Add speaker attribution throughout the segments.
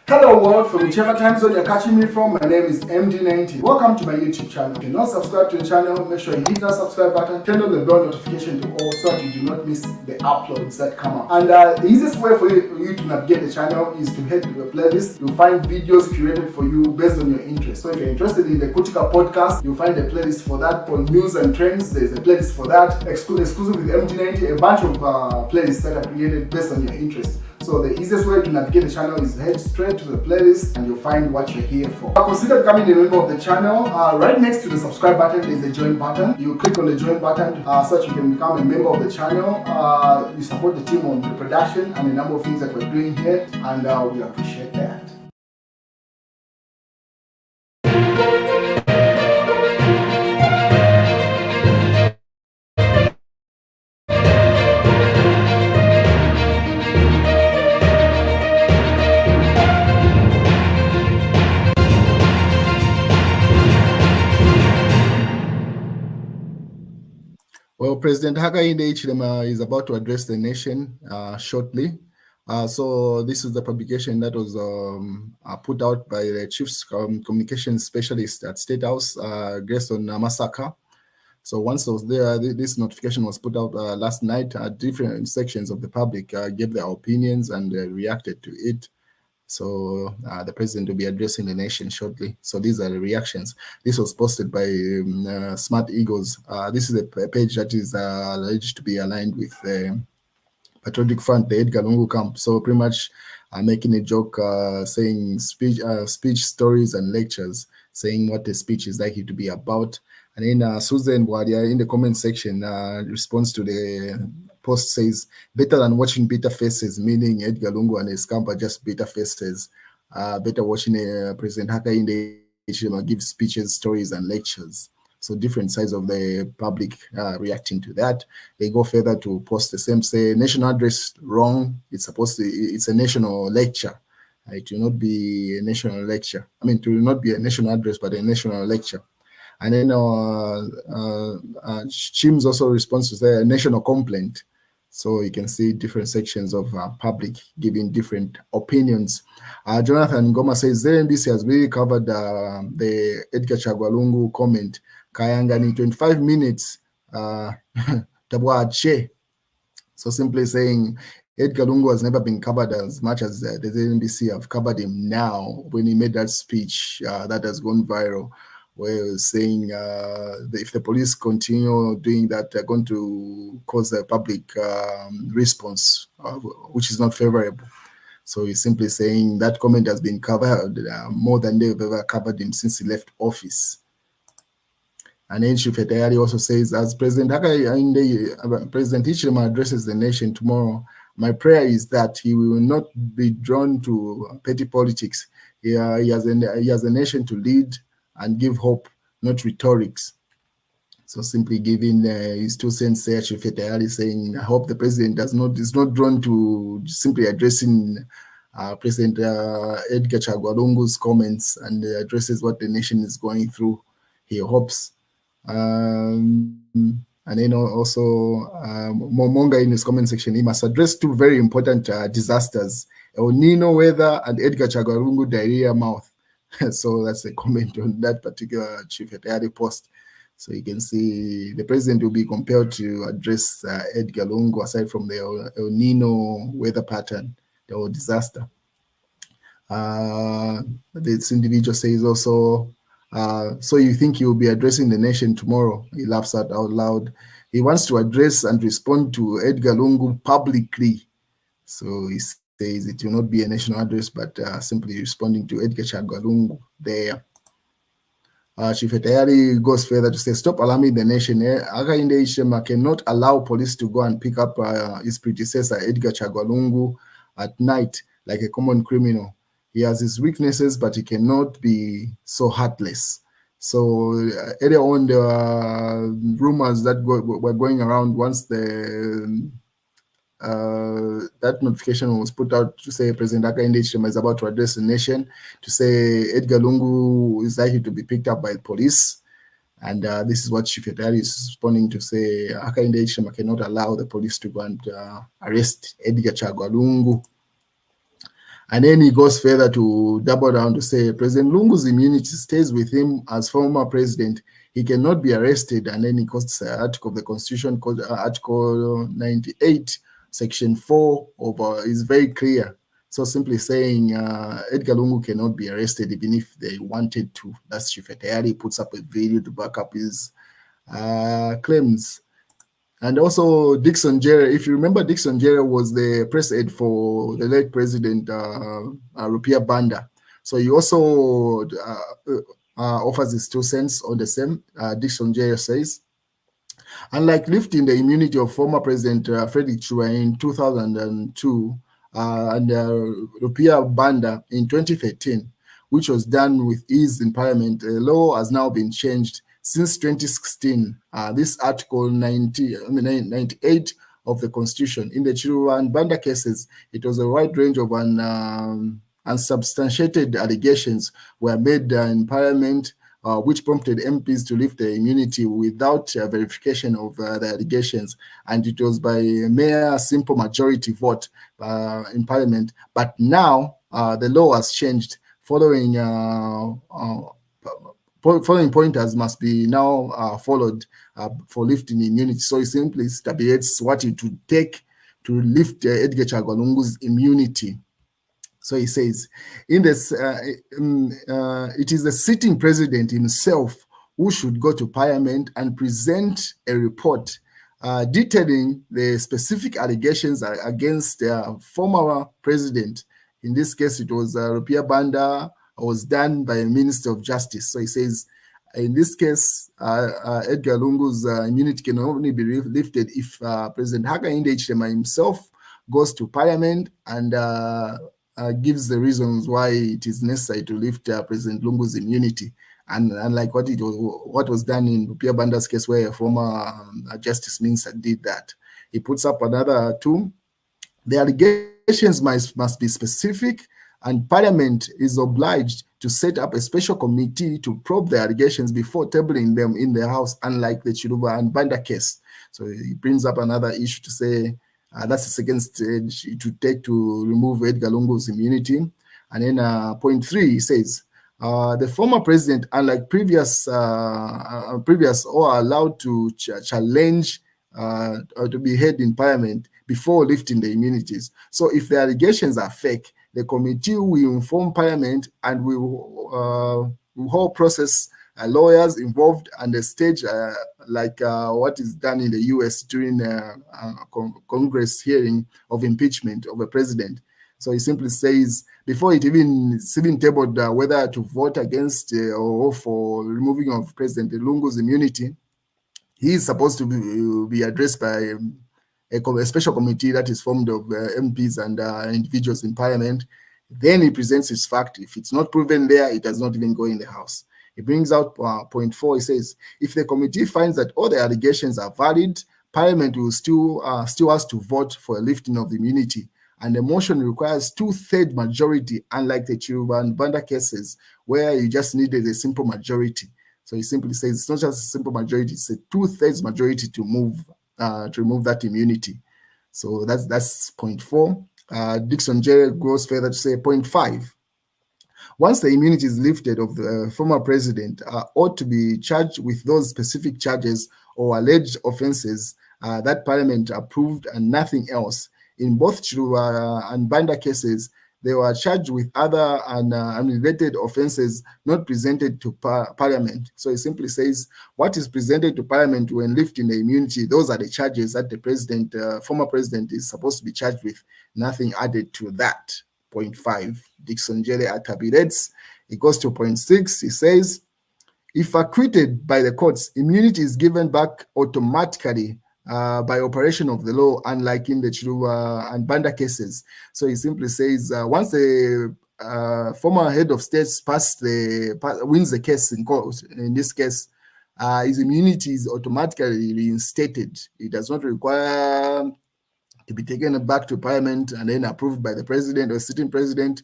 Speaker 1: Hello world, from whichever time zone you're catching me from, my name is MD90. Welcome to my YouTube channel. If you're not subscribed to the channel, make sure you hit that subscribe button, turn on the bell notification to all so that you do not miss the uploads that come up. And the easiest way for you to navigate the channel is to head to the playlist. You'll find videos curated for you based on your interest. So if you're interested in the Kutika podcast, you'll find a playlist for that. For news and trends, there's a playlist for that. Exclusive with MD90, a bunch of playlists that are created based on your interest. So the easiest way to navigate the channel is head straight to the playlist and you'll find what you're here for. Consider becoming a member of the channel. Right next to the subscribe button is a join button. You click on the join button so that you can become a member of the channel. You support the team on the production and a number of things that we're doing here, and we appreciate that. Well, President Hakainde Hichilema is about to address the nation shortly. So this is the publication that was put out by the Chief Communications Specialist at State House, Grayson Masaka. So once it was there, this notification was put out last night. Different sections of the public gave their opinions and reacted to it. So the president will be addressing the nation shortly. So these are the reactions. This was posted by Smart Eagles. This is a page that is alleged to be aligned with the Patriotic Front, the Edgar Lungu camp. So pretty much making a joke, saying speech stories and lectures, saying what the speech is likely to be about. And then Susan Wadia in the comment section responds to the post, says, better than watching bitter faces, meaning Edgar Lungu and his camp are just bitter faces. Better watching President Hakainde Hichilema give speeches, stories, and lectures. So different sides of the public reacting to that. They go further to post the same, say, national address wrong. It's a national lecture. It will not be a national lecture. I mean, it will not be a national address, but a national lecture. And then Chims also responds to say a national complaint. So you can see different sections of public giving different opinions. Jonathan Ngoma says ZNBC has really covered the Edgar Chagwa Lungu comment. Kayangani 25 minutes. Tabwa. So simply saying Edgar Lungu has never been covered as much as the ZNBC have covered him now when he made that speech that has gone viral, where he was saying if the police continue doing that, they're going to cause a public response, which is not favorable. So he's simply saying that comment has been covered more than they've ever covered him since he left office. And then Shifetayari also says, as President Hichilema addresses the nation tomorrow, my prayer is that he will not be drawn to petty politics. He has a nation to lead and give hope, not rhetorics. So simply giving his 2 cents there, Shifetayari saying, I hope the president is not drawn to simply addressing President Edgar Chagwa Lungu's comments and addresses what the nation is going through. He hopes. And then also Momonga in his comment section, he must address 2 very important disasters: El Nino weather and Edgar Chagwa Lungu diarrhea mouth. So that's a comment on that particular Chief Hetayari post. So you can see the president will be compelled to address Edgar Lungu aside from the El Nino weather pattern, the whole disaster. This individual says also, so you think he will be addressing the nation tomorrow? He laughs out loud. He wants to address and respond to Edgar Lungu publicly. So he says it will not be a national address, but simply responding to Edgar Chagwa Lungu there. Chief Hetayari goes further to say, stop alarming the nation. Hakainde Hichilema cannot allow police to go and pick up his predecessor, Edgar Chagwa Lungu, at night like a common criminal. He has his weaknesses, but he cannot be so heartless. So earlier on, there were rumors that were going around once that notification was put out to say President Hakainde Hichilema is about to address the nation, to say Edgar Lungu is likely to be picked up by the police. And this is what Chief Hetayari is responding to, say Hakainde Hichilema cannot allow the police to go and arrest Edgar Chagwa Lungu. And then he goes further to double down to say President Lungu's immunity stays with him as former president. He cannot be arrested. And then he quotes an article of the Constitution called Article 98, Section 4 of is very clear. So simply saying Edgar Lungu cannot be arrested even if they wanted to. That's Chief Etayari puts up a video to back up his claims. And also Dickson Jere, if you remember, Dickson Jere was the press aide for the late president, Rupia Banda. So he also offers his 2 cents on the same. Dickson Jere says, unlike lifting the immunity of former President Frederick Chua in 2002 and Rupia Banda in 2013, which was done with ease in Parliament, the law has now been changed since 2016. This Article 98 of the Constitution. In the Chirua and Banda cases, it was a wide range of unsubstantiated allegations were made in Parliament, which prompted MPs to lift the immunity without verification of the allegations. And it was by a mere simple majority vote in Parliament. But now the law has changed following pointers must be now followed for lifting immunity. So it simply stipulates what it would take to lift Edgar Chagwa Lungu's immunity. So he says, in this, it is the sitting president himself who should go to Parliament and present a report detailing the specific allegations against the former president. In this case, it was Rupia Banda, was done by a Minister of Justice. So he says, in this case, Edgar Lungu's immunity can only be lifted if President Hakainde Hichilema himself goes to Parliament and gives the reasons why it is necessary to lift President Lungu's immunity. And unlike what was done in Rupia Banda's case, where a former justice minister did that. He puts up another 2. The allegations must be specific, and Parliament is obliged to set up a special committee to probe the allegations before tabling them in the House, unlike the Chiruba and Banda case. So he brings up another issue to say that's the second stage it would take to remove Edgar Lungu's immunity. And then point 3, he says, the former president, unlike previous, are allowed to challenge or to be heard in Parliament before lifting the immunities. So if the allegations are fake, the committee will inform Parliament and will whole process lawyers involved and the stage like what is done in the US during Congress hearing of impeachment of a president. So he simply says, before it's even tabled whether to vote against or for removing of President Lungu's immunity, he is supposed to be addressed by a special committee that is formed of MPs and individuals in Parliament. Then he presents his fact. If it's not proven there, it does not even go in the House. He brings out point 4. He says, if the committee finds that all the allegations are valid, Parliament will still has to vote for a lifting of the immunity. And the motion requires 2/3 majority, unlike the Chiruba and Banda cases, where you just needed a simple majority. So he simply says it's not just a simple majority, it's a 2/3 majority to remove that immunity. So that's point 4. Dickson Jere goes further to say point 5. Once the immunity is lifted of the former president, ought to be charged with those specific charges or alleged offenses that Parliament approved and nothing else. In both Chiruba and Banda cases, they were charged with other unrelated offenses not presented to Parliament. So he simply says, what is presented to Parliament when lifting the immunity, those are the charges that the president, former president, is supposed to be charged with, nothing added to that. Point 5, Dickson Jere tabulates. It goes to point 6, he says, if acquitted by the courts, immunity is given back automatically by operation of the law, unlike in the Chiruba and Banda cases. So he simply says, once the former head of states wins the case in court, in this case, his immunity is automatically reinstated. It does not require to be taken back to Parliament and then approved by the president or sitting president.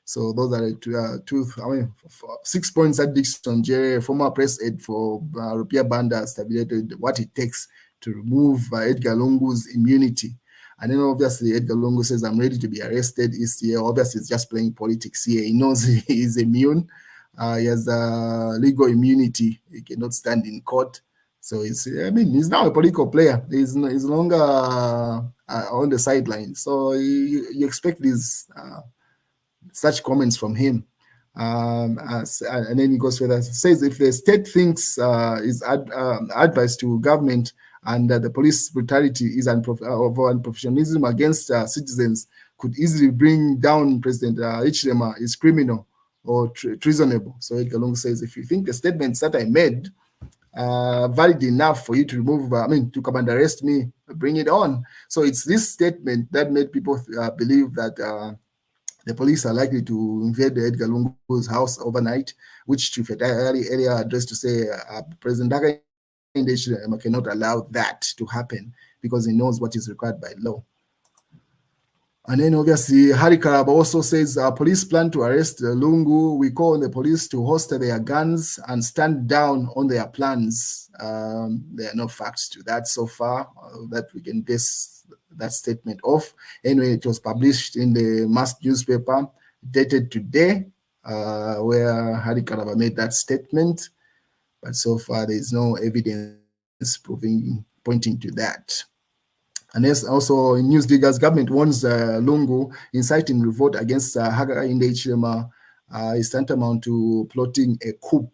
Speaker 1: So those are the 6 points that Dickson Jere, former press aide for Rupia Banda, stipulated what it takes to remove Edgar Lungu's immunity. And then obviously Edgar Lungu says, I'm ready to be arrested. Obviously it's just playing politics here. He knows he is immune. He has legal immunity. He cannot stand in court. So he's now a political player. He's no longer on the sidelines. So you expect these such comments from him. And then he goes further, says if the state thinks is advice to government and the police brutality is unprofessionalism against citizens could easily bring down President Hichilema is criminal or treasonable. So Edgar Lungu says, if you think the statements that I made valid enough for you to remove, to come and arrest me, bring it on. So it's this statement that made people believe that the police are likely to invade Edgar Lungu's house overnight, which Chief earlier addressed to say President Hakainde cannot allow that to happen because he knows what is required by law. And then obviously Hari Karaba also says police plan to arrest Lungu. We call on the police to holster their guns and stand down on their plans. There are no facts to that so far that we can base that statement off. Anyway, it was published in the Mass newspaper dated today, where Hari Karaba made that statement. But so far there is no evidence pointing to that. And there's also in News Diggers, government warns Lungu inciting revolt against Hakainde Hichilema is tantamount to plotting a coup.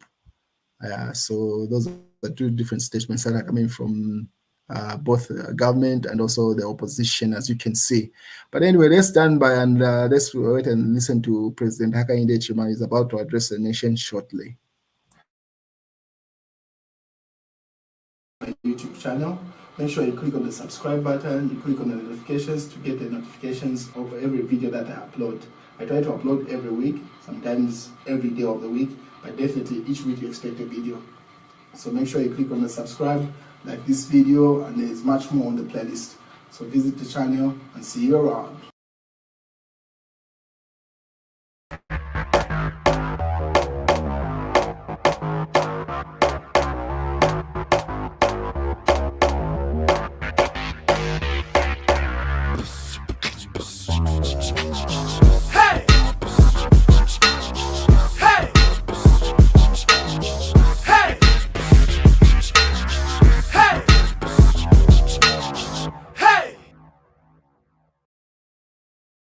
Speaker 1: So those are two different statements that are coming from both government and also the opposition, as you can see. But anyway, let's stand by and let's wait and listen to President Hakainde Hichilema. He's about to address the nation shortly. My YouTube channel. Make sure you click on the subscribe button, you click on the notifications to get the notifications of every video that I upload. I try to upload every week, sometimes every day of the week, but definitely each week you expect a video. So make sure you click on the subscribe, like this video, and there's much more on the playlist. So visit the channel and see you around.